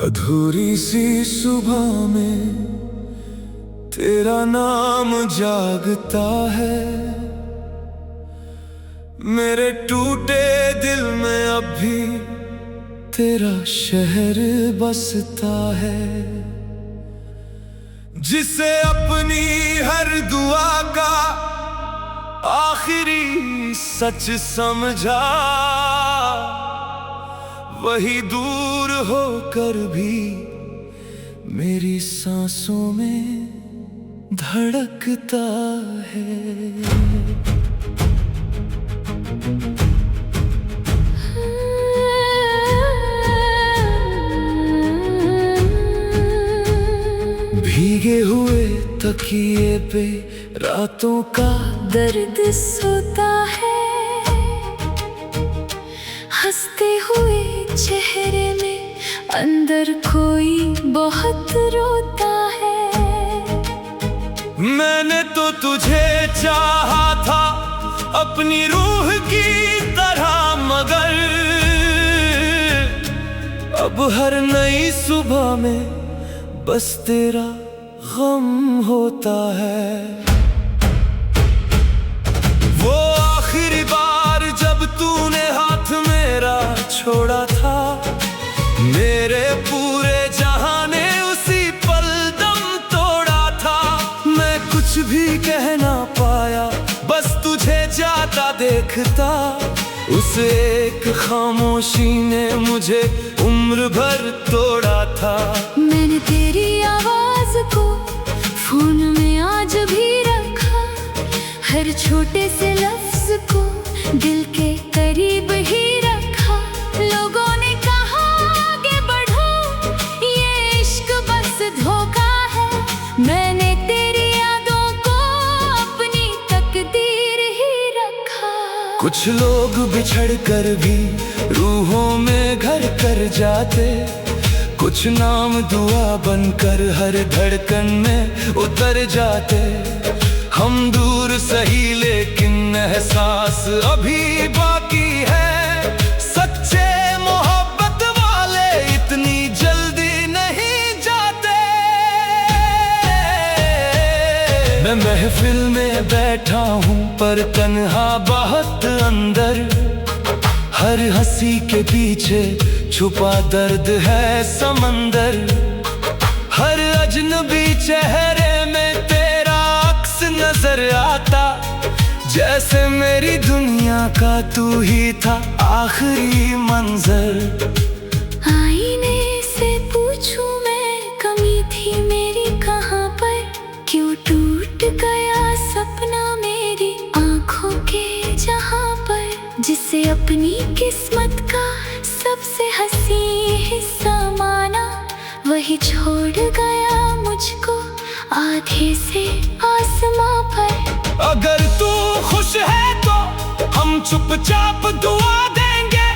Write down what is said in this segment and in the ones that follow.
अधूरी सी सुबह में तेरा नाम जागता है। मेरे टूटे दिल में अब भी तेरा शहर बसता है। जिसे अपनी हर दुआ का आखिरी सच समझा, वही दूर होकर भी मेरी सांसों में धड़कता है। भीगे हुए तकिए पे रातों का दर्द सोता है। हंसते हुए चेहरे में अंदर कोई बहुत रोता है। मैंने तो तुझे चाहा था अपनी रूह की तरह, मगर अब हर नई सुबह में बस तेरा गम होता है। वो आखिरी बार जब तूने हाथ मेरा छोड़ा था, मेरे पूरे जहां ने उसी पल दम तोड़ा था। मैं कुछ भी कह ना पाया, बस तुझे जाता देखता। उस एक खामोशी ने मुझे उम्र भर तोड़ा था। मैंने तेरी आवाज को फोन में आज भी रखा, हर छोटे से लफ्ज को दिल के करीब ही रखा। लोगों ने कहा आगे बढ़ो, ये इश्क बस धोखा है। मैंने तेरी यादों को अपनी तकदीर ही रखा। कुछ लोग बिछड़ कर भी रूहों में घर कर जाते, कुछ नाम दुआ बनकर हर धड़कन में उतर जाते। हम दूर सही लेकिन एहसास अभी बाकी है। सच्चे मोहब्बत वाले इतनी जल्दी नहीं जाते। मैं महफिल में बैठा हूँ पर तन्हा बहुत अंदर। हर हंसी के पीछे छुपा दर्द है समंदर। हर अजनबी चेहरे में तेरा अक्स नजर आता, जैसे मेरी दुनिया का तू ही था आखिरी मंजर। आईने से पूछूं मैं, कमी थी मेरी कहाँ पर? क्यों टूट गया सपना मेरी आंखों के जहां पर? जिसे अपनी किस्मत का सबसे हंसी हिस्सा माना, वही छोड़ गया मुझको आधे से आसमां पर। अगर तू खुश है तो हम चुपचाप दुआ देंगे,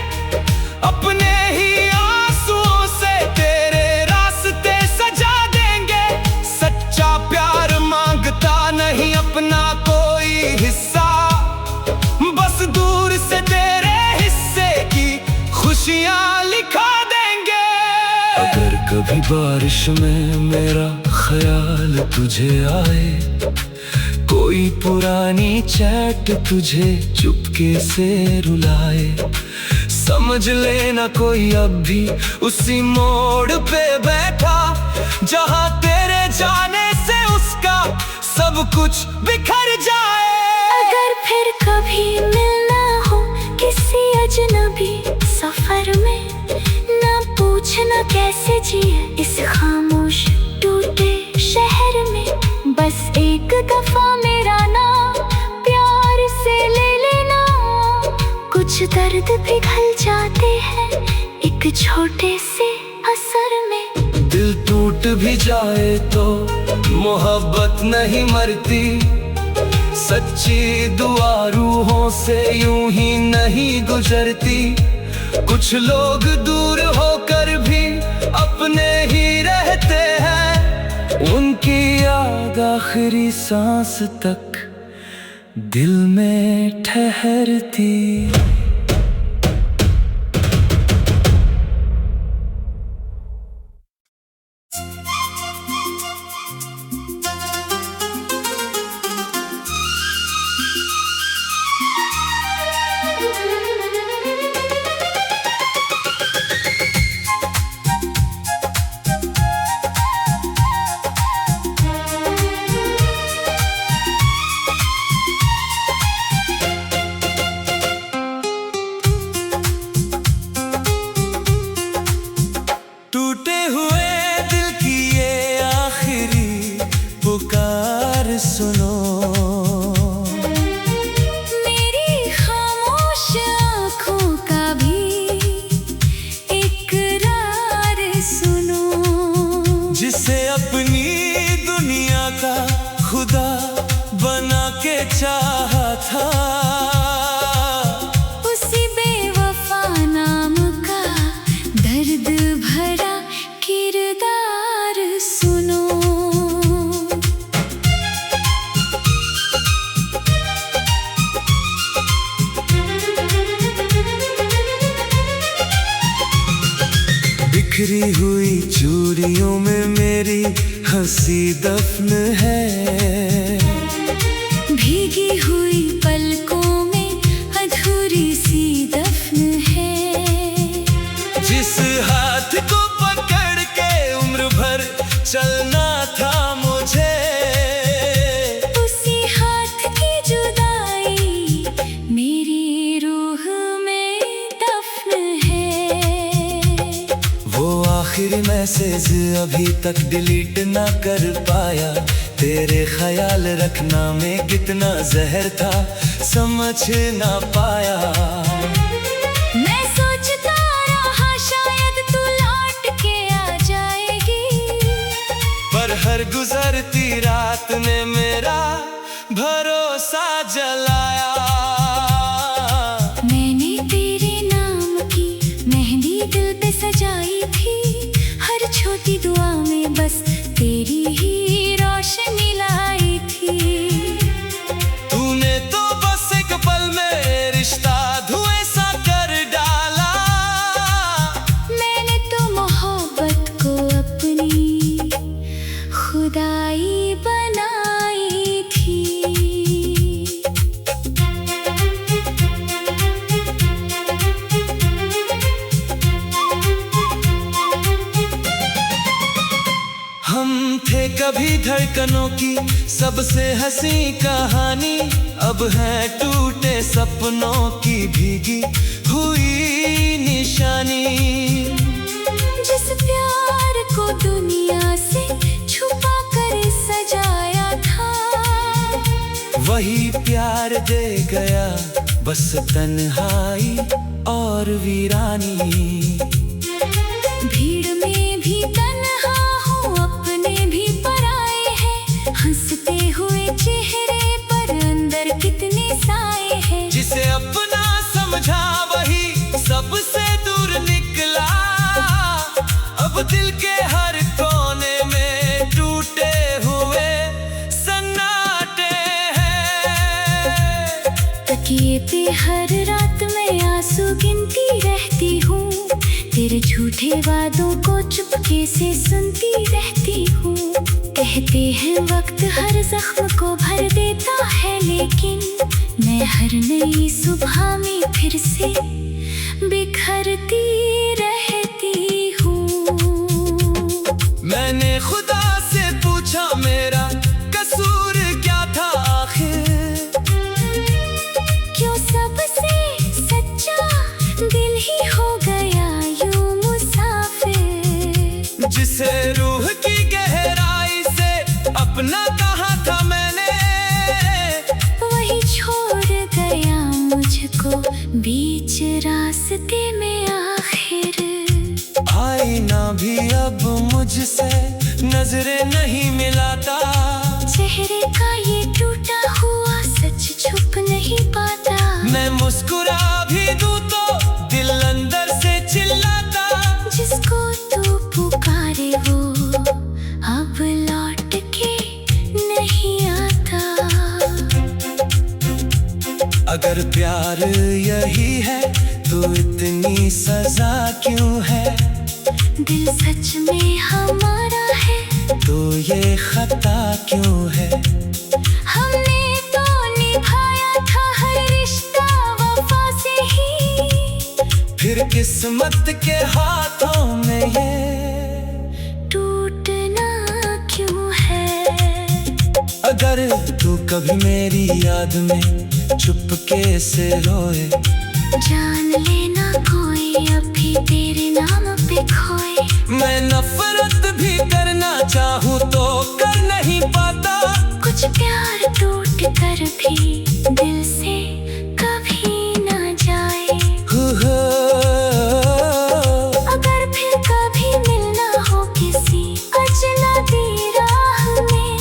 अपने ही आंसुओं से तेरे रास्ते सजा देंगे। सच्चा प्यार मांगता नहीं अपना कोई हिस्सा, बस दूर से तेरे हिस्से की खुशियां लिखा देंगे। अगर कभी बारिश में मेरा ख्याल तुझे आए, कोई पुरानी चैट तुझे चुपके से रुलाए, समझ लेना कोई अब भी उसी मोड़ पे बैठा, जहां तेरे जाने से उसका सब कुछ बिखर जाए। अगर फिर कभी मिलना हो किसी अजनबी सफर में, ना पूछना कैसे जिए इस खामोश टूटे शहर में। बस एक दफा मेरा नाम प्यार से ले लेना, कुछ दर्द पिघल जाते हैं एक छोटे से असर में। दिल टूट भी जाए तो मोहब्बत नहीं मरती, सच्ची दुआ रूहों से यूं ही नहीं गुजरती। कुछ लोग दूर होकर भी अपने ही रहते हैं, उनकी याद आखिरी सांस तक दिल में ठहरती। बिखरी हुई चूड़ियों में मेरी हंसी दफन है। भीगी हुई पलकों में अधूरी सी दफन है। जिस हाथ को पकड़ के उम्र भर चलना था मुझे, उसी हाथ की जुदाई मेरी रूह में दफन है। वो आखिरी मैसेज अभी तक डिलीट ना कर पाया। तेरे ख्याल रखना में कितना जहर था समझ ना पाया। मैं सोचता रहा शायद तू लौट के आ जाएगी, पर हर गुजरती रात ने मेरा भरोसा जलाया। मैंने तेरे नाम की मेहंदी दिल पे सजाई थी। हर छोटी दुआ में बस तेरी ही रोशनी लाई थी। तूने तो बस एक पल में रिश्ता धुएं सा कर डाला। मैंने तो मोहब्बत को अपनी खुदाई बनाई थी। हम थे कभी धड़कनों की सबसे हंसी कहानी, अब है टूटे सपनों की भीगी हुई निशानी। जिस प्यार को दुनिया से छुपा कर सजाया था, वही प्यार दे गया बस तन्हाई और वीरानी। भीड़ में भी तन्हा हूँ, अपने भी पराए हैं। हंसते हुए चेहरे पर अंदर कितने साए हैं। जिसे अपना समझा वही सबसे दूर निकला। अब दिल के हर कोने में टूटे हुए सन्नाटे हैं। तकिए पे हर रात मैं आंसू गिनती रहती हूँ। तेरे झूठे वादों को चुपके से सुनती रहती हूँ। कहते हैं वक्त हर जख्म को भर देता है, लेकिन मैं हर नई सुबह में फिर से बिखरती रहती हूँ। मैंने खुदा से पूछा मेरा कसूर क्या था आखिर। क्यों सबसे सच्चा दिल ही हो गया यूं मुसाफिर। जिसे रूह की गहराई से अपना कहा था मैंने, वही छोड़ गया मुझको बीच रास्ते में आखिर। आईना भी अब मुझसे नजरें नहीं मिलाता। चेहरे का ये टूटा हुआ सच छुप नहीं पाता। मैं मुस्कुरा भी दूं तो दिल अंदर से चिल्लाता। जिसको तू पुकारे वो अब लौट के नहीं आता। अगर प्यार यही है तो इतनी सजा क्यों है। दिल सच में हमारा है तो ये खता क्यों है। हमने तो निभाया था हर रिश्ता वफा से ही। फिर किस्मत के हाथों में ये टूटना क्यों है। अगर तू कभी मेरी याद में चुपके से रोए, जान लेना कोई अभी तेरे नाम पे खोए। मैं नफरत भी करना चाहूँ तो कर नहीं पाता। कुछ प्यार टूट कर भी दिल से कभी ना जाए। अगर फिर कभी मिलना हो किसी अजनबी राह में,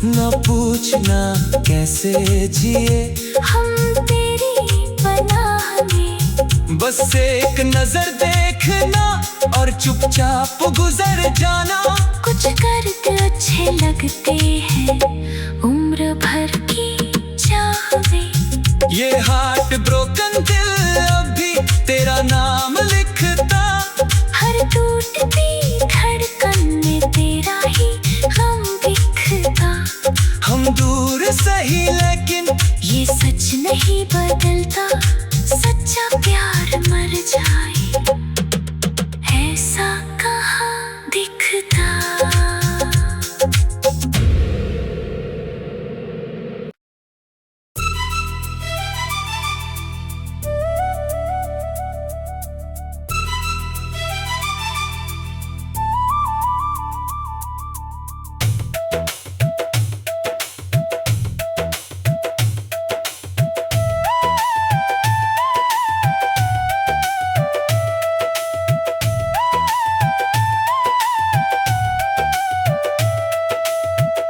न पूछना कैसे जिए हम तेरी पनाह में। बस एक नजर देखना और चुपचाप गुजर जाना। कुछ करते अच्छे लगते हैं उम्र भर की चाह में। ये हार्ट ब्रोकन दिल अब भी तेरा नाम लिखता। हर टूटती सच नहीं बदलता, सच्चा प्यार मर जाए ऐसा कहाँ दिखता।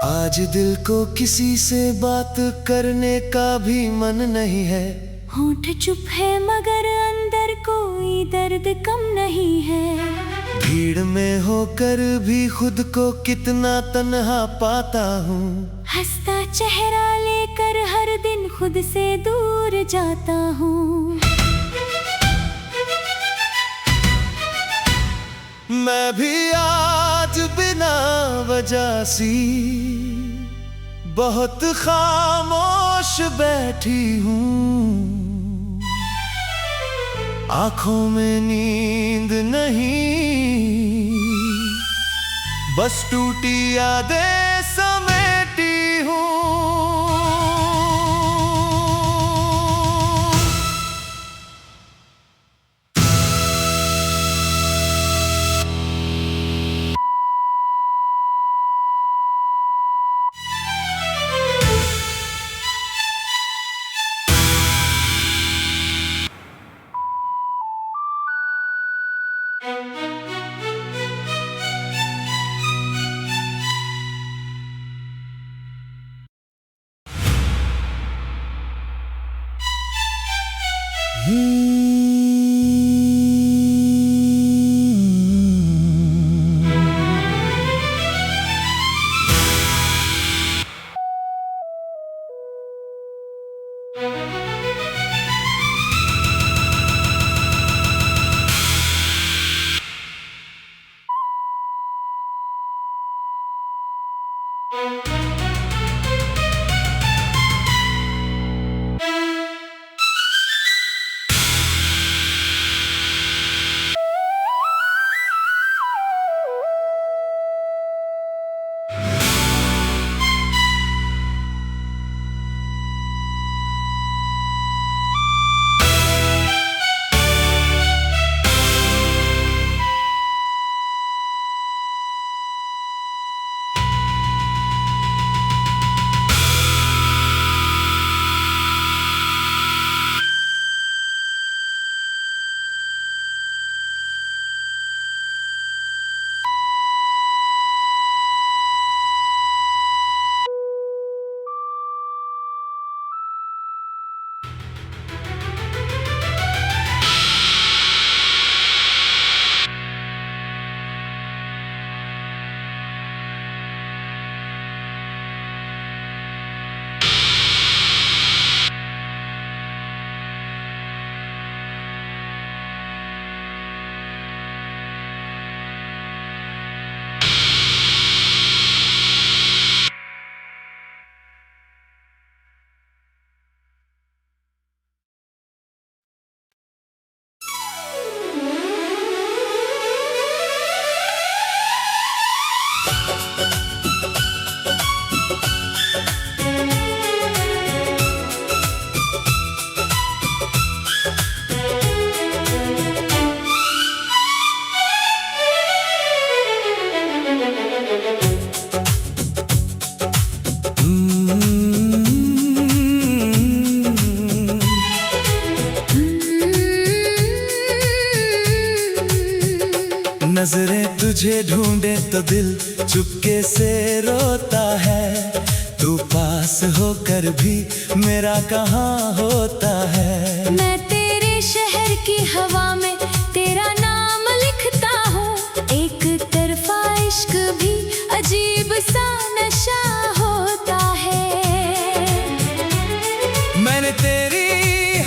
आज दिल को किसी से बात करने का भी मन नहीं है। होंठ चुप है मगर अंदर कोई दर्द कम नहीं है। भीड़ में होकर भी खुद को कितना तन्हा पाता हूँ। हंसता चेहरा लेकर हर दिन खुद से दूर जाता हूँ। मैं भी आज बिना वजह सी बहुत खामोश बैठी हूँ। आंखों में नींद नहीं, बस टूटी यादें समेटी हूँ। नजरें तुझे ढूंढे तो दिल चुपके से रोता है। तू पास होकर भी मेरा कहाँ होता है। मैं तेरे शहर की हवा में तेरा नाम लिखता हूँ। एक तरफा इश्क भी अजीब सा नशा होता है। मैंने तेरी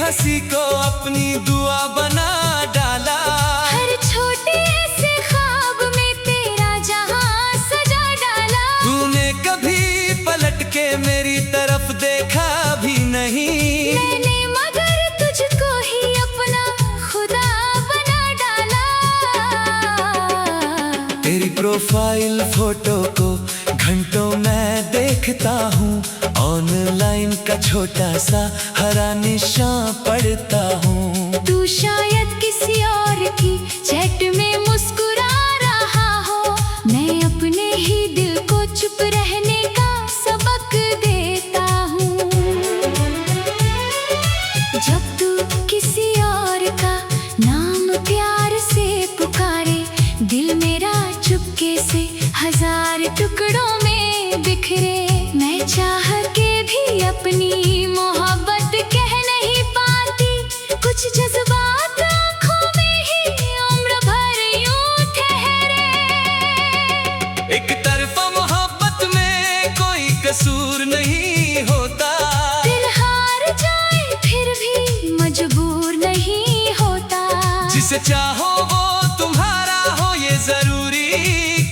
हंसी को अपनी दुआ बना डाला। हर छोटे से ख्वाब में तेरा जहां सजा डाला। तूने कभी पलट के मेरी तरफ देखा भी नहीं। प्रोफाइल फोटो को घंटों मैं देखता हूँ, ऑनलाइन का छोटा सा हरा निशान पढ़ता हूँ। तू शायद किसी और की चैट में मुस्कुरा रहा हो, मैं अपने ही दिल को चुप रहने का सबक देता हूँ। जब तू किसी और का नाम प्यार से पुकारे, दिल मेरा चुपके से हजार टुकड़ों में बिखरे। मैं चाह के भी अपनी मोहब्बत कह नहीं पाती, कुछ जज्बात आँखों में ही उम्र भर यूं ठहरे। एक तरफा मोहब्बत में कोई कसूर नहीं होता, दिल हार जाए फिर भी मजबूर नहीं होता। जिसे चाहो वो तुम्हारा हो, ये जरूरी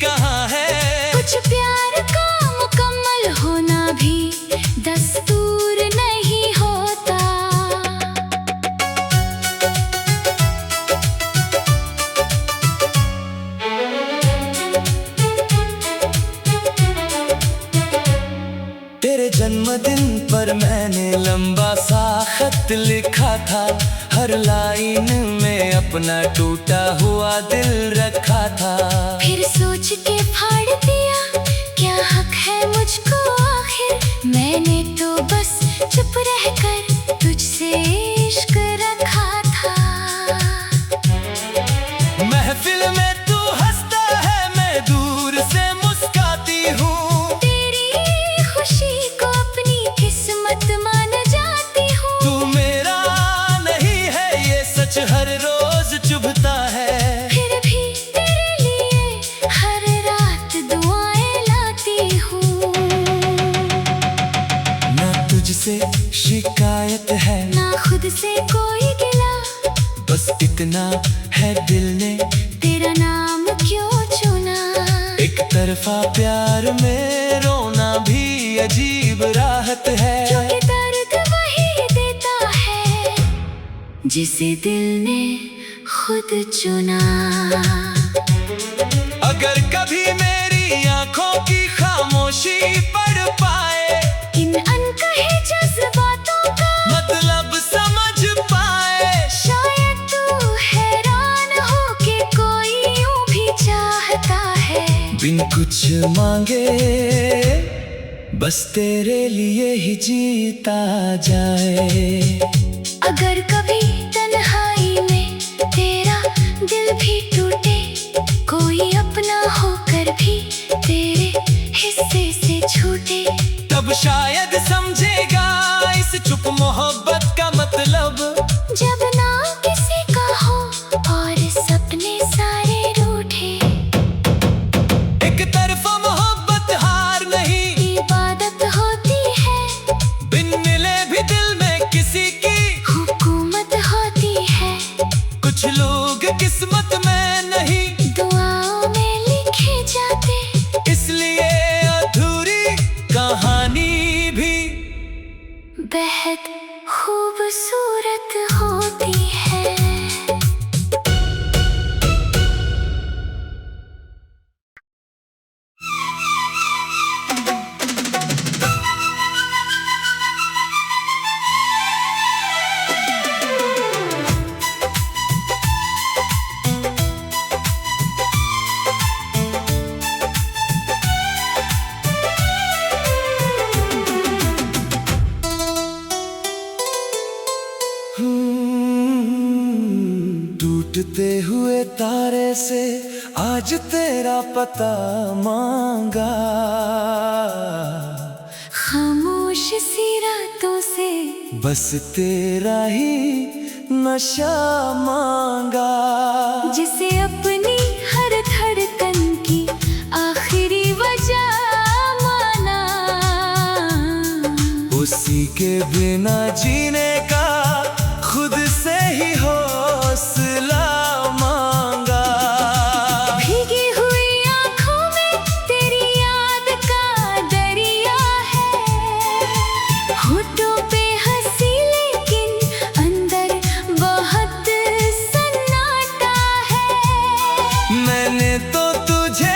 कहाँ है। कुछ प्यार का मुकम्मल होना भी दस्तूर नहीं होता। तेरे जन्मदिन पर मैंने लंबा सा खत लिखा था, हर लाइन में अपना टूटा हुआ दिल रखा था। फिर सोच के फाड़ दिया, क्या हक है मुझको आखिर, मैंने तो बस चुप रहकर तुझसे इश्क रखा था। महफिल में तू हंसता है, मैं दूर से मुस्काती हूँ, तेरी खुशी को अपनी किस्मत मान जाती हूँ। तू मेरा नहीं है ये सच हर रोज चुभता है। फिर भी तेरे लिए हर रात दुआएं लाती हूँ। ना तुझसे शिकायत है, ना खुद से कोई गिला, बस इतना है दिल ने तेरा नाम क्यों चुना। एक तरफा प्यार में रोना भी अजीब राहत है, क्योंकि दर्द वही देता है जिसे दिल ने खुद चुना। अगर कभी मेरी आंखों की खामोशी पढ़ पाए, इन अनकहे जज्बातों का मतलब समझ पाए, शायद तू हैरान हो कि कोई यूं भी चाहता है। बिन कुछ मांगे बस तेरे लिए ही जीता जाए। अगर कभी तन्हाई में तेरा दिल भी टूटे, कोई अपना होकर भी तेरे हिस्से से छूटे, तब शायद समझेगा इस चुप मोहब्बत का मतलब। जब ना किसी का हो और सपने सारे रूठे, एक तरफा मोहब्बत हार नहीं, इबादत होती है, बिन मिले भी दिल में किसी की हुकूमत होती है। कुछ लोग किस्मत में नहीं, दुआओं में लिखे जाते, इसलिए अधूरी कहानी भी बेहद खूबसूरत होती है। टूटते हुए तारे से आज तेरा पता मांगा, खामोश सी रातों से बस तेरा ही नशा मांगा। जिसे अपनी हर धड़कन की आखिरी वजह माना, उसी के बिना जीने का खुद से ही हौसला मांगा। भीगी हुई आँखों में तेरी याद का दरिया है, होठों पे हंसी लेकिन अंदर बहुत सन्नाटा है। मैंने तो तुझे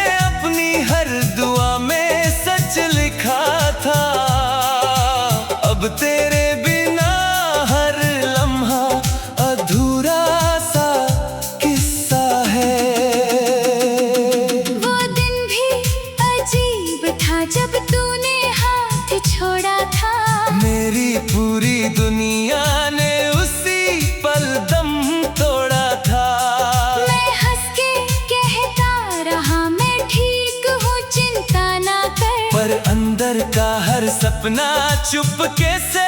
सपना चुपके से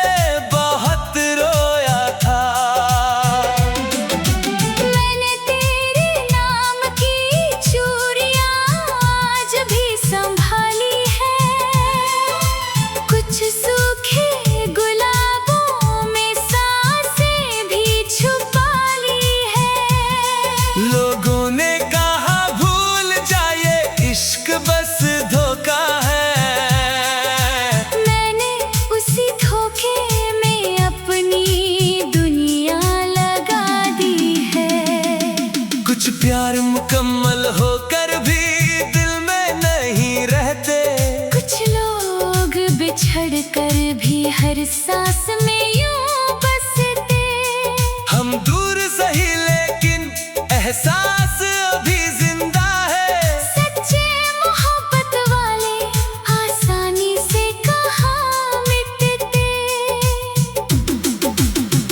बहुत रोया था। मैंने तेरे नाम की चूड़ियां आज भी संभाली है, कुछ सूखे गुलाबों में सांसें भी छुपा ली है। लोगों ने कहा भूल जाए इश्क बस धोखा है, मैंने उसी धोखे में अपनी दुनिया लगा दी है। कुछ प्यार मुकम्मल होकर भी दिल में नहीं रहते, कुछ लोग बिछड़ कर भी हर सांस में यूं बसते। हम दूर सही लेकिन एहसास अभी जिंदा है। सच्चे मोहब्बत वाले आसानी से कहाँ मिटते।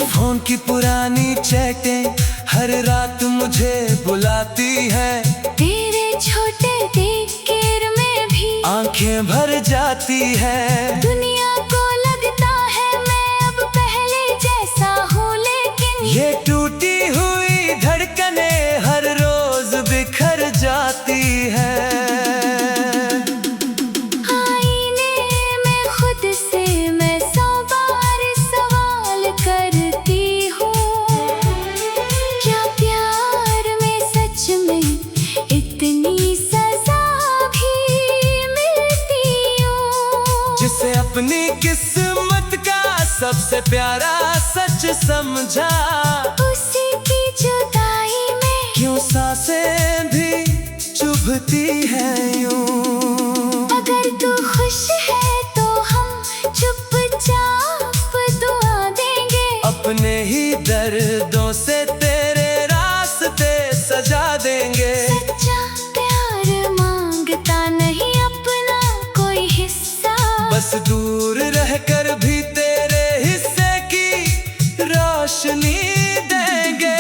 फोन की पुरानी चैटें हर रात मुझे बुलाती है, तेरे छोटे देर में भी आंखें भर जाती है। दुनिया को लगता है मैं अब पहले जैसा हूँ, लेकिन ये टूटी हुई धड़कने हर रोज बिखर जाती है। आईने में खुद से मैं 100 बार सवाल करती हूँ, क्या प्यार में सच में इतनी सजा भी मिलती यूं? जिसे अपनी किस्मत का सबसे प्यारा सच समझा, उसी की जुदाई में क्यों सांसें भी चुभती हैं यूं। अगर तू खुश है तो हम चुपचाप दुआ देंगे, अपने ही दर्दों से तेरे रास्ते सजा देंगे। सच्चा प्यार मांगता नहीं अपना कोई हिस्सा, बस दूर रहकर भी तेरे हिस्से की रोशनी देंगे।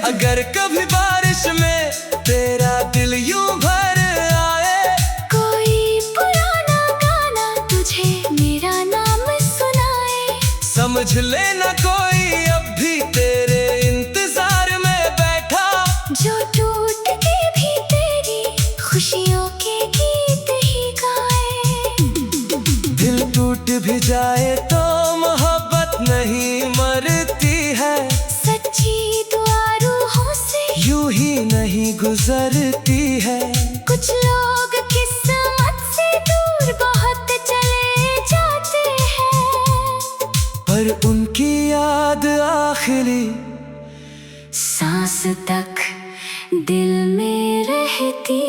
अगर कभी बारिश में तेरा दिल यूं भर आए, कोई पुराना गाना तुझे मेरा नाम सुनाए, समझ लेना कोई अब भी तेरे इंतजार में बैठा, जो टूट के भी तेरी खुशियों के गीत ही गाए। दिल टूट भी जाए तो मोहब्बत नहीं मरती है, सच्ची दुआ रूहों से यूं ही नहीं गुजरती है। कुछ लोग किस्मत से दूर बहुत चले जाते हैं, पर उनकी याद आखिरी सांस तक दिल में रहती